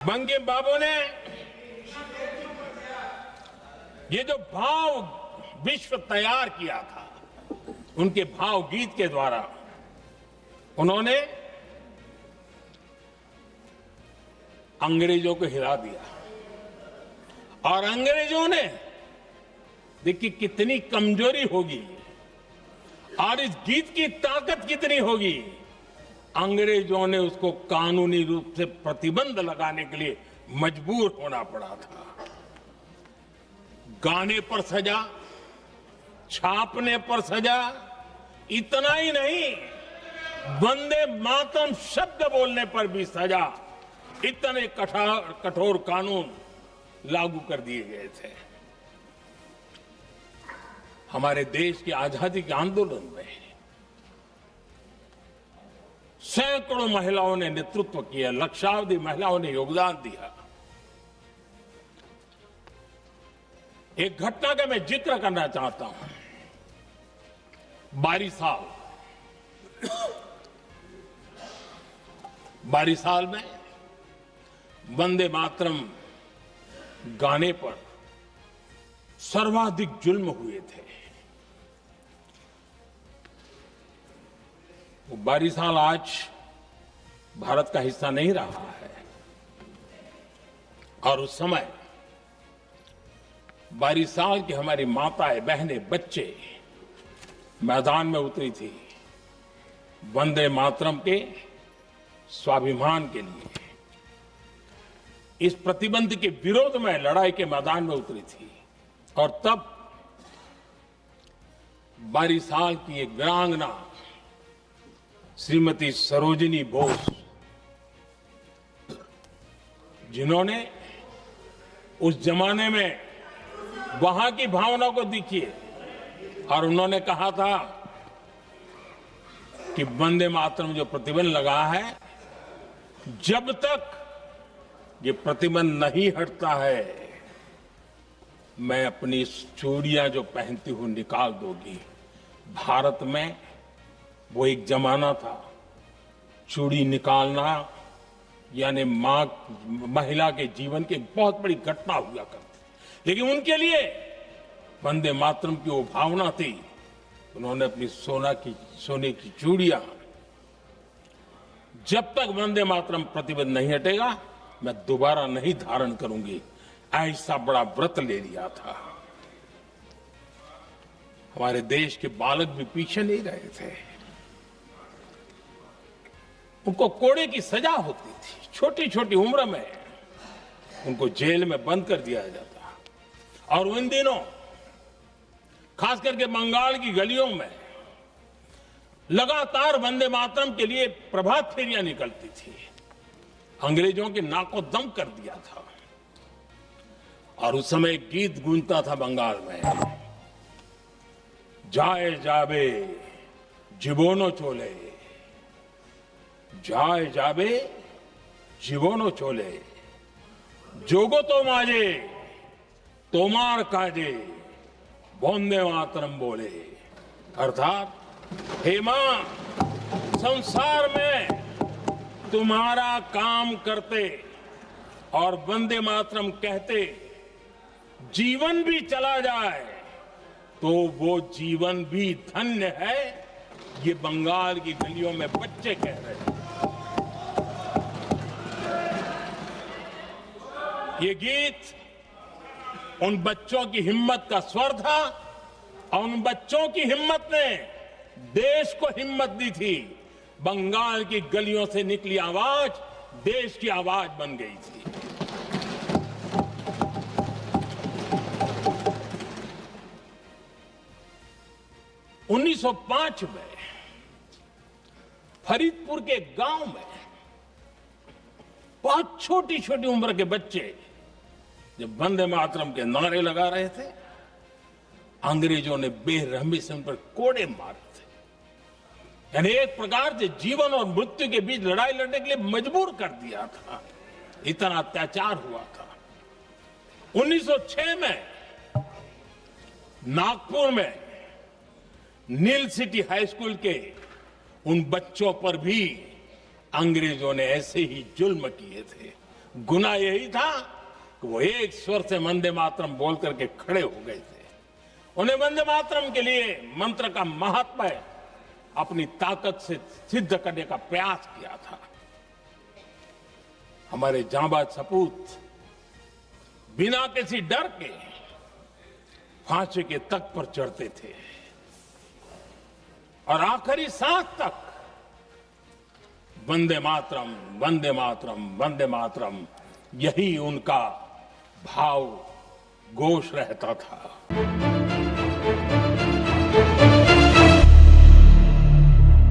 बंकिम बाबू ने ये जो भाव विश्व तैयार किया था, उनके भाव गीत के द्वारा उन्होंने अंग्रेजों को हिला दिया। और अंग्रेजों ने देखिए कितनी कमजोरी होगी और इस गीत की ताकत कितनी होगी। अंग्रेजों ने उसको कानूनी रूप से प्रतिबंध लगाने के लिए मजबूर होना पड़ा था। गाने पर सजा, छापने पर सजा, इतना ही नहीं, वंदे मातरम शब्द बोलने पर भी सजा। इतने कठोर कानून लागू कर दिए गए थे। हमारे देश की आजादी के आंदोलन में सैकड़ों महिलाओं ने नेतृत्व किया, लक्षावधि महिलाओं ने योगदान दिया। एक घटना का मैं जिक्र करना चाहता हूं। बारिसाल में वंदे मातरम गाने पर सर्वाधिक जुल्म हुए थे। वो बारिसाल आज भारत का हिस्सा नहीं रहा है और उस समय बारिसाल की हमारी माताएं, बहनें, बच्चे मैदान में उतरी थी वंदे मातरम के स्वाभिमान के लिए। इस प्रतिबंध के विरोध में लड़ाई के मैदान में उतरी थी। और तब बारिसाल की एक वीरांगना श्रीमती सरोजिनी बोस, जिन्होंने उस जमाने में वहां की भावना को देखिए, और उन्होंने कहा था कि वंदे मातरम जो प्रतिबंध लगा है, जब तक ये प्रतिबंध नहीं हटता है, मैं अपनी चूड़ियां जो पहनती हूं निकाल दूंगी। भारत में वो एक जमाना था, चूड़ी निकालना यानी महिला के जीवन की बहुत बड़ी घटना हुआ करती। लेकिन उनके लिए वंदे मातरम की वो भावना थी। उन्होंने अपनी सोने की चूड़ियां, जब तक वंदे मातरम प्रतिबंध नहीं हटेगा मैं दोबारा नहीं धारण करूंगी, ऐसा बड़ा व्रत ले लिया था। हमारे देश के बालक भी पीछे नहीं रहे थे। उनको कोड़े की सजा होती थी, छोटी छोटी उम्र में उनको जेल में बंद कर दिया जाता। और उन दिनों खास करके बंगाल की गलियों में लगातार वंदे मातरम के लिए प्रभात फेरियां निकलती थी। अंग्रेजों के नाको दम कर दिया था। और उस समय गीत गूंजता था बंगाल में, जाए जाबे जीवोनो चोले, जाए जाबे जीवोनो चोले, जोगो तो माजे तोमार काजे, वंदे मातरम बोले। अर्थात हे मां, संसार में तुम्हारा काम करते और वंदे मातरम कहते जीवन भी चला जाए तो वो जीवन भी धन्य है। ये बंगाल की गलियों में बच्चे कह रहे हैं। ये गीत उन बच्चों की हिम्मत का स्वर था और उन बच्चों की हिम्मत ने देश को हिम्मत दी थी। बंगाल की गलियों से निकली आवाज देश की आवाज बन गई थी। उन्नीस 1905 में फरीदपुर के गांव में बहुत छोटी छोटी उम्र के बच्चे जब वंदे मातरम के नारे लगा रहे थे, अंग्रेजों ने बेरहमी से उन पर कोड़े मारे थे। यानी एक प्रकार से जीवन और मृत्यु के बीच लड़ाई लड़ने के लिए मजबूर कर दिया था। इतना अत्याचार हुआ था। 1906 में नागपुर में नील सिटी हाई स्कूल के उन बच्चों पर भी अंग्रेजों ने ऐसे ही जुल्म किए थे। गुना यही था कि वो एक स्वर से वंदे मातरम बोल करके खड़े हो गए थे। उन्हें वंदे मातरम के लिए मंत्र का महात्म्य अपनी ताकत से सिद्ध करने का प्रयास किया था। हमारे जांबाज सपूत बिना किसी डर के फांसी के तख्त पर चढ़ते थे और आखिरी सांस तक वंदे मातरम, वंदे मातरम, वंदे मातरम, यही उनका भाव घोष रहता था।